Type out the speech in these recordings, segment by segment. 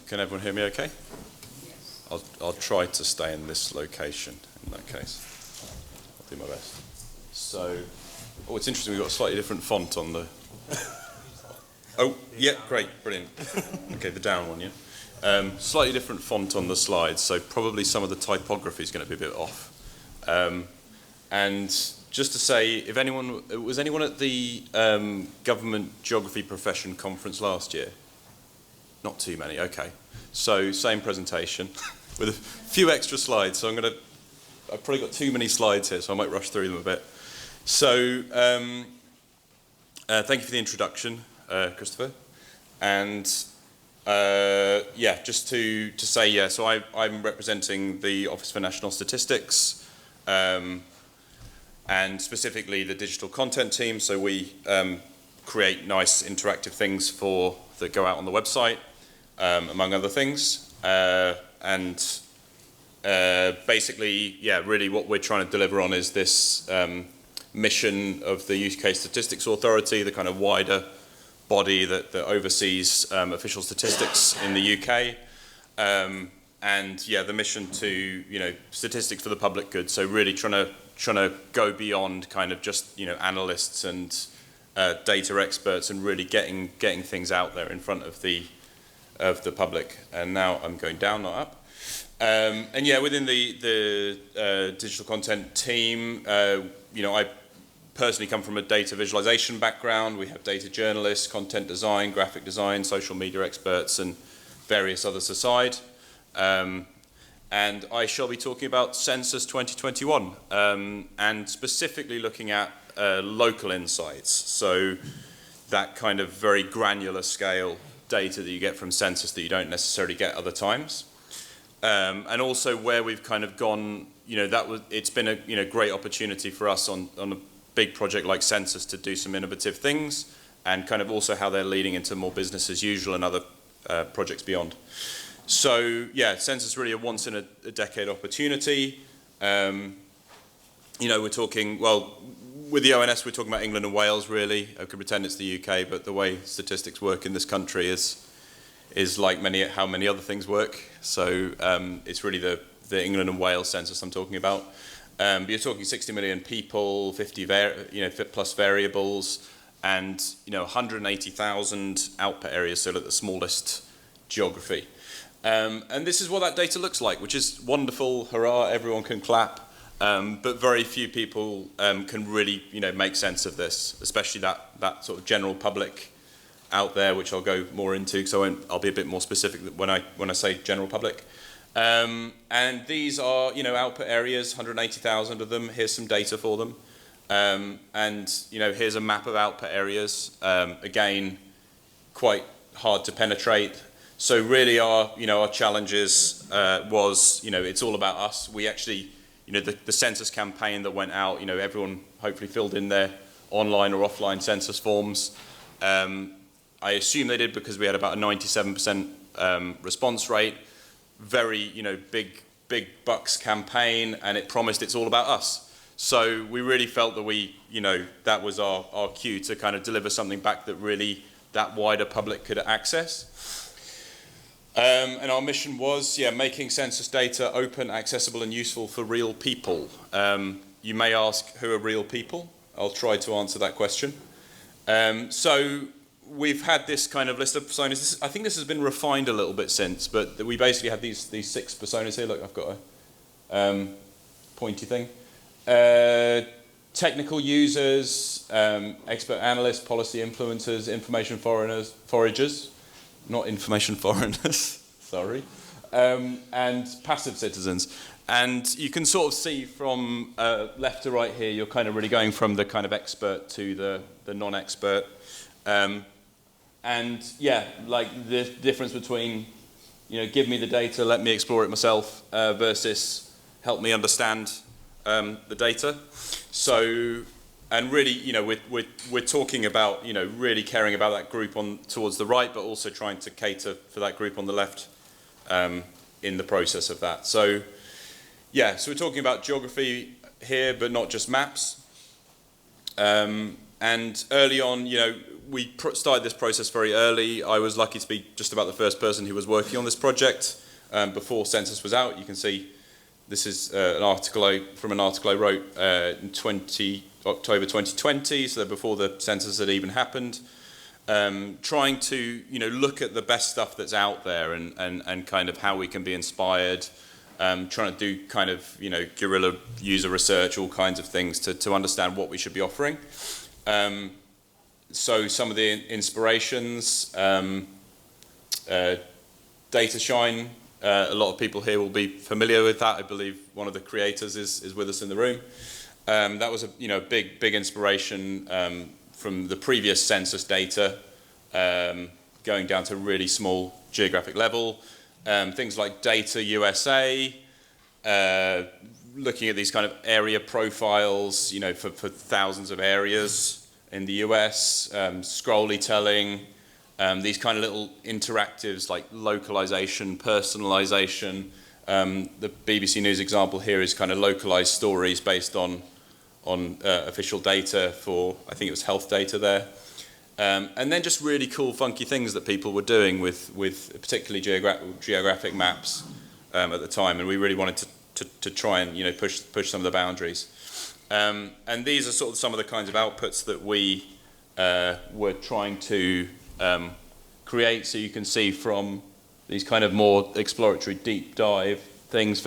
Can everyone hear me okay? Yes. I'll try to stay in this location in that case. I'll do my best. So, it's interesting, we've got a slightly different font on the... Oh, yeah, great, brilliant. Okay, the down one, yeah. Slightly different font on the slides, so probably some of the typography is going to be a bit off. And just to say, if anyone, was anyone at the Government Geography Profession Conference last year? Not too many, okay. So same presentation with a few extra slides. So I've probably got too many slides here, so I might rush through them a bit. So thank you for the introduction, Christopher. And yeah, just to say, yeah, so I'm representing the Office for National Statistics, and specifically the digital content team. So we create nice interactive things that go out on the website, among other things. And basically, yeah, really what we're trying to deliver on is this mission of the UK Statistics Authority, the kind of wider body that oversees official statistics in the UK. And yeah, the mission to, statistics for the public good. So really trying to go beyond kind of just, analysts and data experts, and really getting things out there in front of the public. And now I'm going down, not up. And yeah, within the digital content team, I personally come from a data visualization background. We have data journalists, content design, graphic design, social media experts, and various others aside. And I shall be talking about Census 2021, and specifically looking at local insights. So that kind of very granular scale data that you get from Census that you don't necessarily get other times. And also where we've kind of gone, it's been a great opportunity for us on a big project like Census to do some innovative things, and kind of also how they're leading into more business as usual and other projects beyond. So yeah, Census is really a once in a decade opportunity. We're talking, well, with the ONS we're talking about England and Wales really. I could pretend it's the UK, but the way statistics work in this country is like how many other things work. So it's really the England and Wales census I'm talking about. But you're talking 60 million people, 50 plus variables, and 180,000 output areas, so at the smallest geography. And this is what that data looks like, which is wonderful, hurrah, everyone can clap, but very few people can really make sense of this, especially that sort of general public out there, which I'll go more into, because I'll be a bit more specific when I say general public. And these are output areas, 180,000 of them. Here's some data for them, and here's a map of output areas. Again, quite hard to penetrate. So really our challenges was, it's all about us. We actually, the census campaign that went out, everyone hopefully filled in their online or offline census forms. I assume they did because we had about a 97% response rate. Very, big bucks campaign, and it promised it's all about us. So we really felt that that was our cue to kind of deliver something back that really that wider public could access. And our mission was, making census data open, accessible, and useful for real people. You may ask, who are real people? I'll try to answer that question. So we've had this kind of list of personas. I think this has been refined a little bit since, but we basically have these 6 personas here. Look, I've got a pointy thing. Technical users, expert analysts, policy influencers, information foragers. Not information foreigners, sorry, and passive citizens. And you can sort of see from left to right here, you're kind of really going from the kind of expert to the non-expert. And yeah, like the difference between, give me the data, let me explore it myself, versus help me understand the data. So, and really, we're talking about, really caring about that group towards the right, but also trying to cater for that group on the left in the process of that. So, yeah, so we're talking about geography here, but not just maps. And early on, we started this process very early. I was lucky to be just about the first person who was working on this project before Census was out. You can see this is an article from an article I wrote in October 2020, so before the Census had even happened. Trying to look at the best stuff that's out there and kind of how we can be inspired. Trying to do kind of guerrilla user research, all kinds of things to understand what we should be offering. So some of the inspirations, Data Shine. A lot of people here will be familiar with that. I believe one of the creators is with us in the room. That was a big inspiration from the previous census data, going down to really small geographic level. Things like Data USA, looking at these kind of area profiles, for thousands of areas in the US, scrolly telling, these kind of little interactives like localization, personalization. The BBC News example here is kind of localized stories based on official data for, I think it was health data there. And then just really cool, funky things that people were doing with particularly geographic maps at the time, and we really wanted to try and push some of the boundaries. And these are sort of some of the kinds of outputs that we were trying to create. So you can see from these kind of more exploratory, deep dive things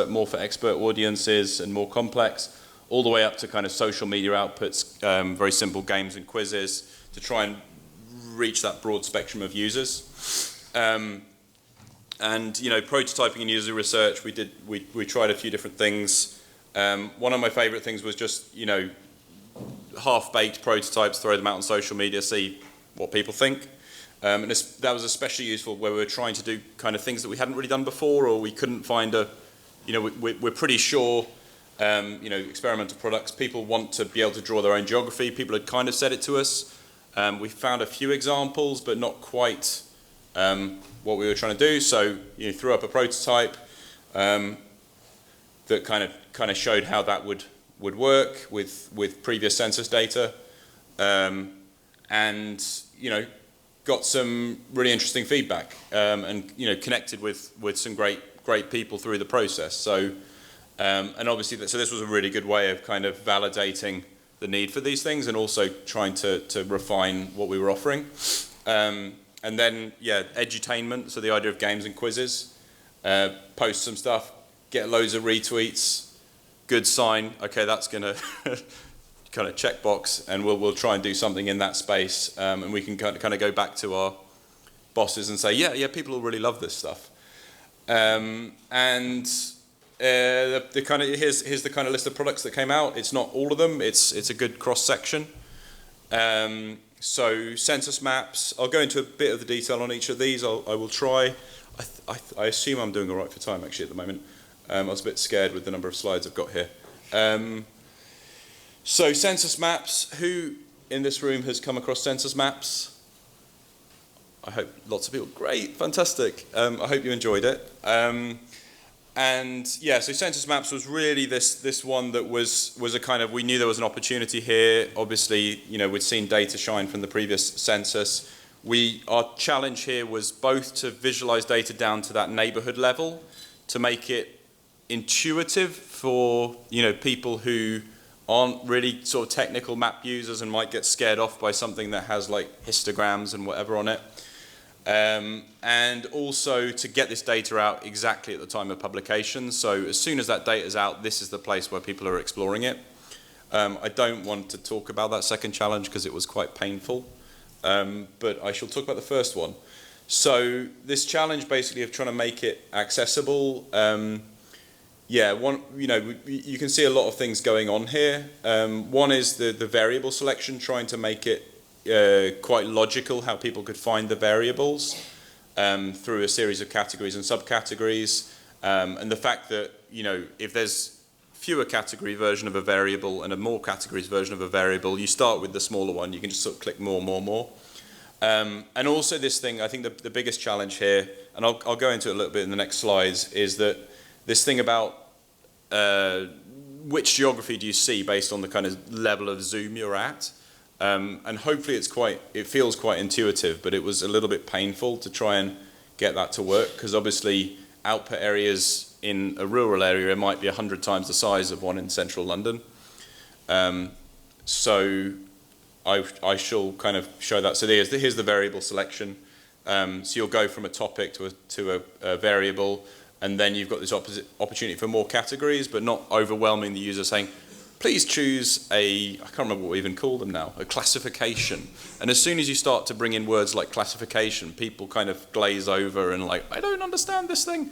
more for expert audiences and more complex, all the way up to kind of social media outputs, very simple games and quizzes, to try and reach that broad spectrum of users. And prototyping and user research, we tried a few different things. One of my favorite things was just half-baked prototypes, throw them out on social media, see what people think. And that was especially useful where we were trying to do kind of things that we hadn't really done before, or we couldn't find we're pretty sure experimental products, people want to be able to draw their own geography. People had kind of said it to us. We found a few examples, but not quite what we were trying to do. So threw up a prototype that kind of showed how that would work with previous census data, and got some really interesting feedback, and connected with some great people through the process. So and obviously so this was a really good way of kind of validating the need for these things and also trying to refine what we were offering. And then edutainment, so the idea of games and quizzes, post some stuff, get loads of retweets, good sign, okay, that's gonna kind of checkbox, and we'll try and do something in that space, and we can kind of go back to our bosses and say, yeah, people will really love this stuff. The kind of here's the kind of list of products that came out. It's not all of them. It's a good cross section. So census maps. I'll go into a bit of the detail on each of these. I will try. I assume I'm doing all right for time actually at the moment. I was a bit scared with the number of slides I've got here. So census maps. Who in this room has come across census maps? I hope lots of people. Great, fantastic. I hope you enjoyed it. So census maps was really this one that was a kind of, we knew there was an opportunity here. Obviously, we'd seen Data Shine from the previous census. Our challenge here was both to visualize data down to that neighborhood level, to make it intuitive for people who aren't really sort of technical map users and might get scared off by something that has like histograms and whatever on it. And also to get this data out exactly at the time of publication. So as soon as that data is out, this is the place where people are exploring it. I don't want to talk about that second challenge because it was quite painful, but I shall talk about the first one. So this challenge basically of trying to make it accessible, you can see a lot of things going on here. One is the variable selection, trying to make it quite logical how people could find the variables through a series of categories and subcategories, and the fact that if there's fewer category version of a variable and a more categories version of a variable, you start with the smaller one. You can just sort of click more. And also this thing, I think the biggest challenge here, and I'll go into it a little bit in the next slides, is that this thing about which geography do you see based on the kind of level of zoom you're at. And hopefully it feels quite intuitive, but it was a little bit painful to try and get that to work, because obviously output areas in a rural area might be 100 times the size of one in central London. So I shall kind of show that. So here's the variable selection. So you'll go from a topic to a variable, and then you've got this opportunity for more categories, but not overwhelming the user, saying, please choose I can't remember what we even call them now, a classification. And as soon as you start to bring in words like classification, people kind of glaze over and like, I don't understand this thing.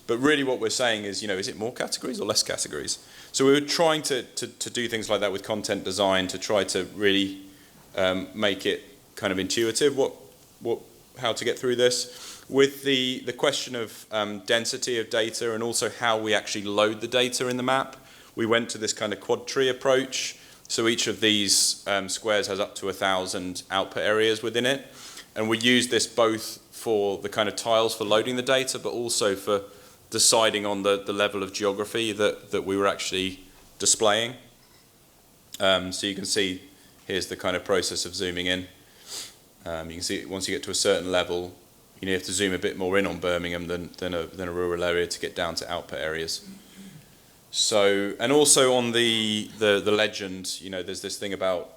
But really what we're saying is, is it more categories or less categories? So we were trying to do things like that with content design to try to really make it kind of intuitive, how to get through this. With the question of density of data and also how we actually load the data in the map, we went to this kind of quad tree approach. So each of these squares has up to 1,000 output areas within it. And we use this both for the kind of tiles for loading the data, but also for deciding on the level of geography that we were actually displaying. So you can see, here's the kind of process of zooming in. You can see once you get to a certain level, you have to zoom a bit more in on Birmingham than a rural area to get down to output areas. So, and also on the legend, there's this thing about,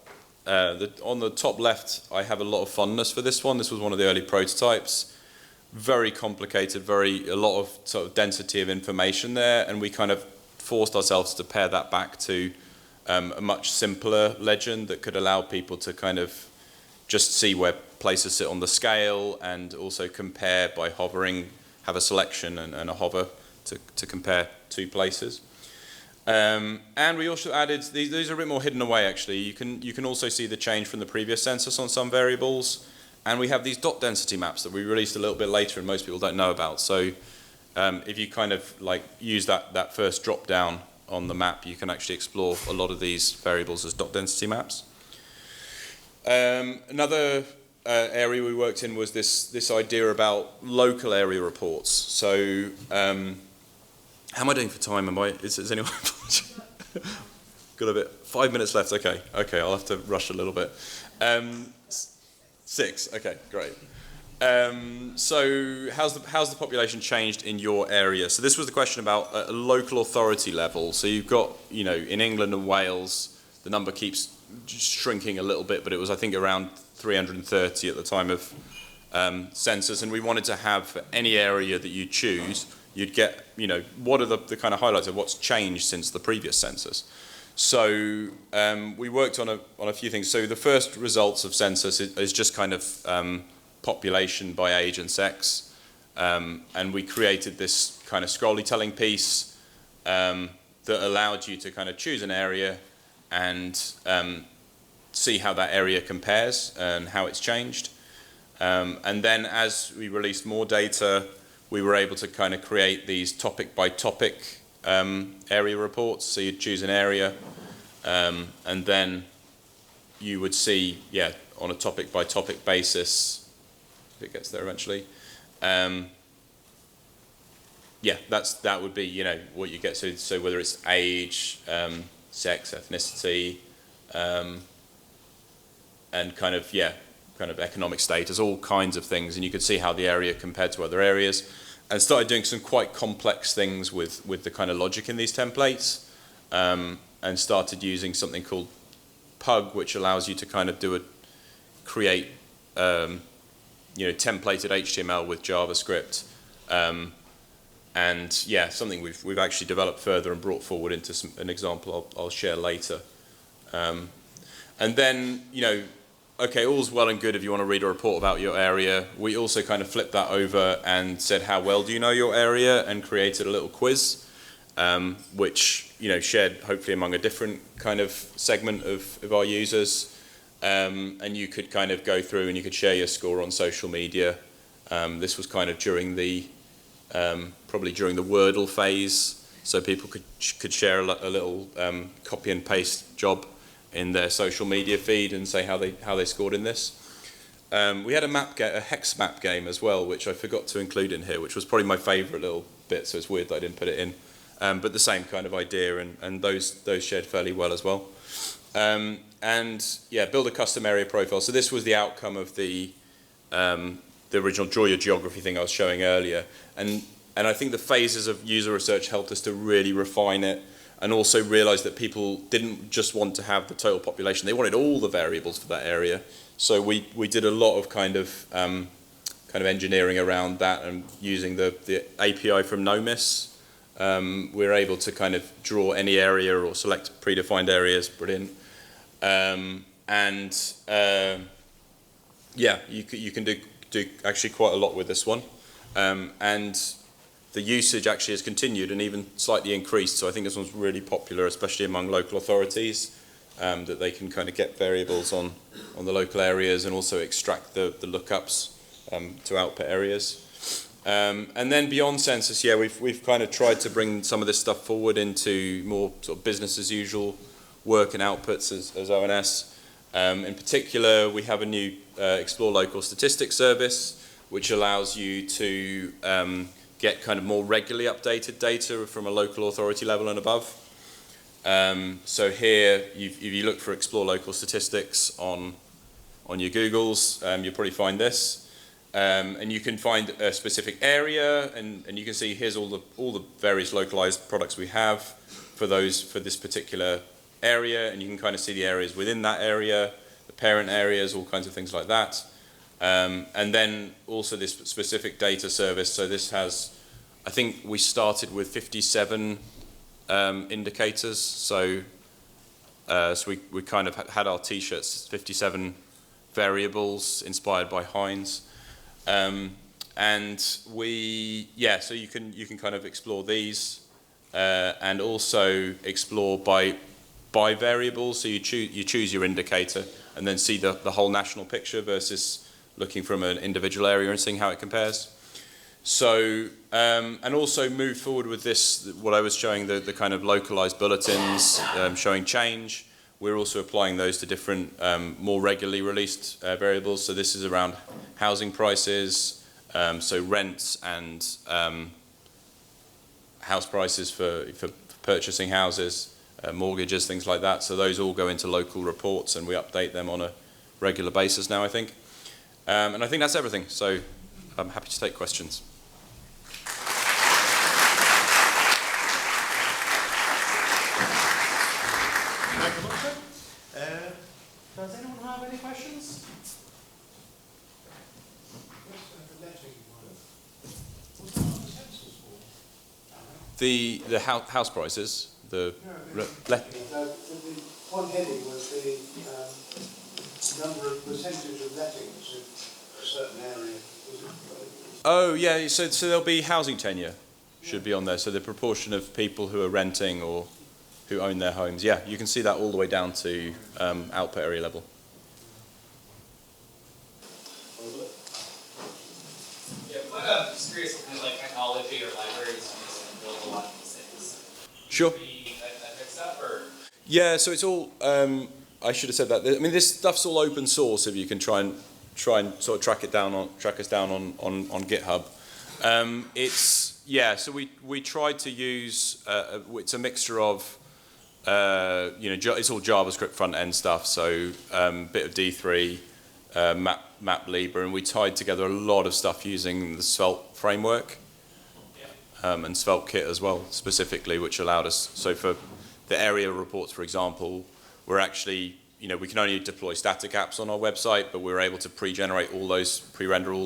on the top left, I have a lot of fondness for this one. This was one of the early prototypes. Very complicated, a lot of sort of density of information there, and we kind of forced ourselves to pare that back to a much simpler legend that could allow people to kind of just see where places sit on the scale, and also compare by hovering, have a selection and a hover to compare two places. And we also added, these are a bit more hidden away actually. You can also see the change from the previous census on some variables. And we have these dot density maps that we released a little bit later and most people don't know about. So if you kind of like use that first drop down on the map, you can actually explore a lot of these variables as dot density maps. Another area we worked in was this idea about local area reports. So how am I doing for time? Is anyone? Got a bit. 5 minutes left. Okay. I'll have to rush a little bit. 6. Okay, great. So how's the population changed in your area? So this was the question about a local authority level. So you've got, in England and Wales, the number keeps shrinking a little bit, but it was, I think, around 330 at the time of census, and we wanted to have for any area that you choose, you'd get, what are the kind of highlights of what's changed since the previous census. So we worked on a few things. So the first results of census is just kind of population by age and sex, and we created this kind of scrolly telling piece that allowed you to kind of choose an area and see how that area compares and how it's changed. And then as we released more data, we were able to kind of create these topic by topic area reports. So you'd choose an area, and then you would see, on a topic by topic basis, if it gets there eventually, that would be, what you get. So whether it's age, sex, ethnicity, and kind of economic status, all kinds of things, and you could see how the area compared to other areas, and started doing some quite complex things with the kind of logic in these templates, and started using something called Pug, which allows you to kind of create templated HTML with JavaScript, and something we've actually developed further and brought forward into an example I'll share later. And then, okay, all's well and good if you want to read a report about your area. We also kind of flipped that over and said, how well do you know your area? And created a little quiz, which, shared hopefully among a different kind of segment of our users. And you could kind of go through and you could share your score on social media. This was kind of during probably during the Wordle phase. So people could share a little copy and paste job in their social media feed and say how they scored in this. We had a hex map game as well, which I forgot to include in here, which was probably my favourite little bit. So it's weird that I didn't put it in, but the same kind of idea, and those shared fairly well as well. And and yeah, build a custom area profile. So this was the outcome of the original Draw Your Geography thing I was showing earlier. And I think the phases of user research helped us to really refine it, and also realize that people didn't just want to have the total population, they wanted all the variables for that area. So we did a lot of kind of engineering around that, and using the API from Nomis, we're able to kind of draw any area or select predefined areas. Brilliant. Yeah, you can do actually quite a lot with this one, and the usage actually has continued and even slightly increased. So I think this one's really popular, especially among local authorities, that they can kind of get variables on the local areas and also extract the lookups to output areas. And then beyond Census, yeah, we've kind of tried to bring some of this stuff forward into more sort of business as usual work and outputs as ONS. In particular, we have a new Explore Local Statistics service, which allows you to get kind of more regularly updated data from a local authority level and above. So here, if you look for Explore Local Statistics on your Googles, you'll probably find this. And you can find a specific area, and you can see here's all the various localized products we have for this particular area, and you can kind of see the areas within that area, the parent areas, all kinds of things like that. And then also this specific data service. So this has, I think we started with 57 indicators. So we kind of had our T-shirts, 57 variables inspired by Heinz. And so you can kind of explore these and also explore by variables. So you choose your indicator and then see the whole national picture versus looking from an individual area and seeing how it compares. So and also move forward with this, what I was showing, the kind of localized bulletins showing change. We're also applying those to different more regularly released variables. So this is around housing prices, so rents and house prices for purchasing houses, mortgages, things like that. So those all go into local reports, and we update them on a regular basis now, I think. And I think that's everything. So I'm happy to take questions. Does anyone have any questions? The house prices, the one heading was the number of percentage of lettings in a certain area. Oh yeah, so there'll be housing tenure should be on there. So the proportion of people who are renting or who own their homes. Yeah, you can see that all the way down to output area level. Yeah, I'm just curious what kind of like technology or libraries you use to build a lot of these things. Sure. That fixed up, or? Yeah, so it's all. I should have said that. I mean, this stuff's all open source. If you can try and sort of track us down on GitHub. So we tried to use. It's a mixture of. It's all JavaScript front end stuff. So bit of D3, MapLibra, and we tied together a lot of stuff using the Svelte framework. And Svelte kit as well, specifically, which allowed us. So for the area reports, for example, we're actually, we can only deploy static apps on our website, but we're able to pre-render all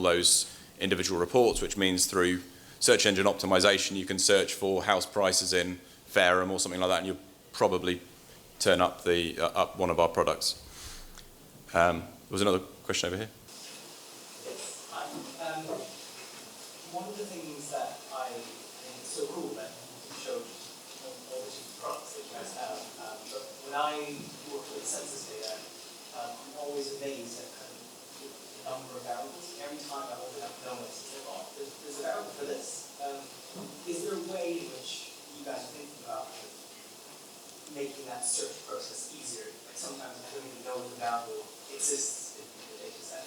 those individual reports, which means through search engine optimization, you can search for house prices in Fareham or something like that, and you'll probably turn up up one of our products. There was another question over here. One of the things that I think is so cool that you showed all the different products that you guys have, but when I work with census data, I'm always amazed at kind of the number of variables. Every time I open up Nomis, it's like, oh, there's a variable for this. Is there a way in which you guys are thinking about making that search process easier? Like sometimes I don't even know the variable exists in the data set.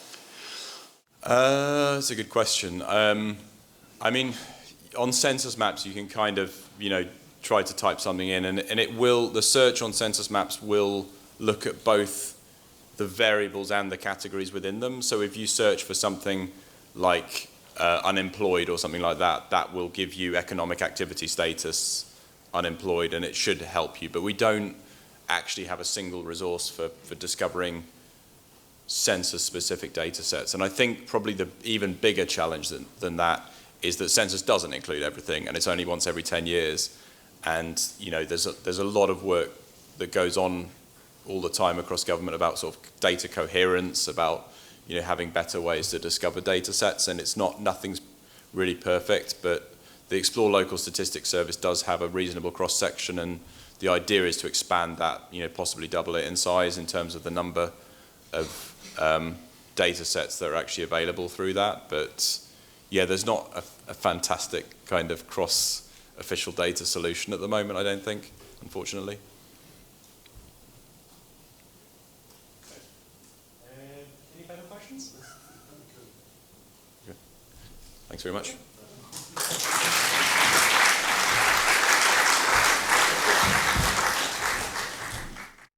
That's a good question. I mean, on census maps, you can kind of, try to type something in, and it will. The search on census maps will look at both the variables and the categories within them. So if you search for something like unemployed or something like that, that will give you economic activity status, unemployed, and it should help you. But we don't actually have a single resource for discovering census-specific data sets. And I think probably the even bigger challenge than that is that census doesn't include everything, and it's only once every 10 years. And you know, there's a lot of work that goes on all the time across government about sort of data coherence, about having better ways to discover data sets, and nothing's really perfect, but the Explore Local Statistics Service does have a reasonable cross-section, and the idea is to expand that, possibly double it in size in terms of the number of data sets that are actually available through that. But yeah, there's not a fantastic kind of cross-official data solution at the moment, I don't think, unfortunately. Any further questions? Thanks very much.